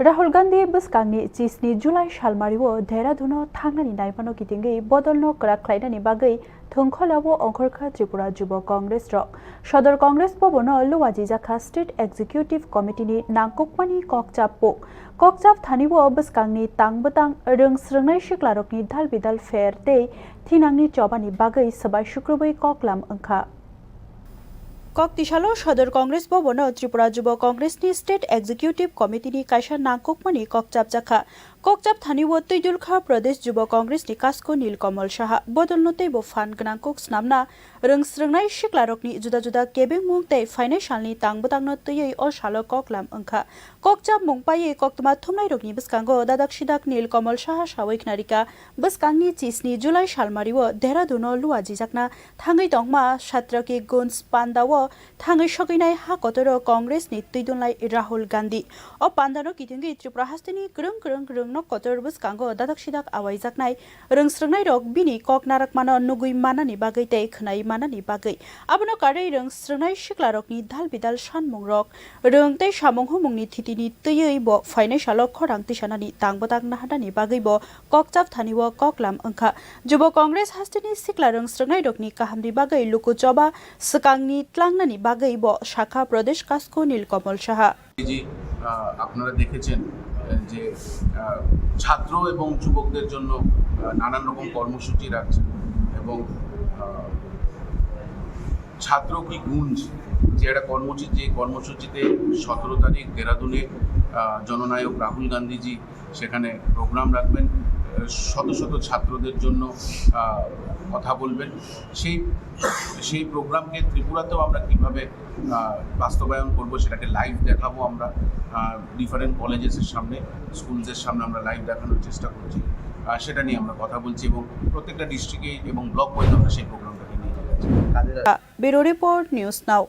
Rahul Gandhi Buskangni Chisni July Shalmariwo Dehradun thangna ni naimano kitingwi bodolno krakhlainani bagai thongkholawo wngkha Tripura Jubo Congress rok Sodor Congress bobono luwaji jakha State Executive Committee ni nangkukmani kokchap thaniwo buskangni tangbutang rungsrungnai shiklarokni dhalbidal fair tei thinangni chobani bagai sabai shukrubai koklam wngkha Koktisalo Sodor Congress bobono Tripura Jubo Congress ni State Executive Committee ni kaisa nangkukmani kokchap jakha kokchap thaniwo tuidulkha Pradesh Jubo Congress ni kasko Nilkamal Saha bodolnotei bo fan gnangkuk snamna rungsrungnai shiklarokni juda juda kebeng mung tei financial ni tangbutangno tui o salo koklam wngkha kokchap mungpai koktuma thumnai rokni biskango dadak sidak Nilkamal Saha sawik narika biskangni chisni July Shalmariwo Dehraduno luwaji jakna thangai tongma satraki guns pandawo thangai sokinai ha kotoro Congress ni tuidunlai Rahul Gandhi o pandano kitingwi Tripura hastini krung no kotor biskango dadak sidak awaijaknai rungsrungnai rok bini kok narakmano nugui manani bagai tei khnai manani bagai abono karei rungsrungnai shiklarokni dhalbidal sanmung rok rung tei samung humungni thitini tui bo financial khorang tisanani tangbotang nahanani bagai bo kokchap thaniwo koklam wngkha Jubo Congress hastini sikla rungsrungnai rokni kahamni bagai lukuchoba swkangni tlangnani bagai bo শাখা প্রদেশ Casco Nilkamal Saha আপনারা দেখেছেন যে ছাত্র এবং যুবকদের জন্য নানান রকম কর্মসূচি রাখছে এবং ছাত্র কি গুঞ্জ যে একটা কর্মসূচিতে 17 তারিখ দেহরাদুনে জননায়ক রাহুল গান্ধীজি সেখানে প্রোগ্রাম রাখবেন শত শত ছাত্রদের জন্য কথা বলবেন সেই প্রোগ্রামকে ত্রিপুরাতেও আমরা কিভাবে বাস্তবায়ন করব সেটাকে লাইভ দেখাবো আমরা ডিফারেন্ট কলেজেসের সামনে স্কুলসের সামনে আমরা লাইভ দেখানোর চেষ্টা করছি সেটা নিয়ে আমরা কথা বলছি এবং প্রত্যেকটা ডিস্ট্রিক্টে এবং ব্লক ওয়াইজ আমরা সেই প্রোগ্রামটাকে নিয়ে যাচ্ছি ব্যুরো রিপোর্ট নিউজ নাও।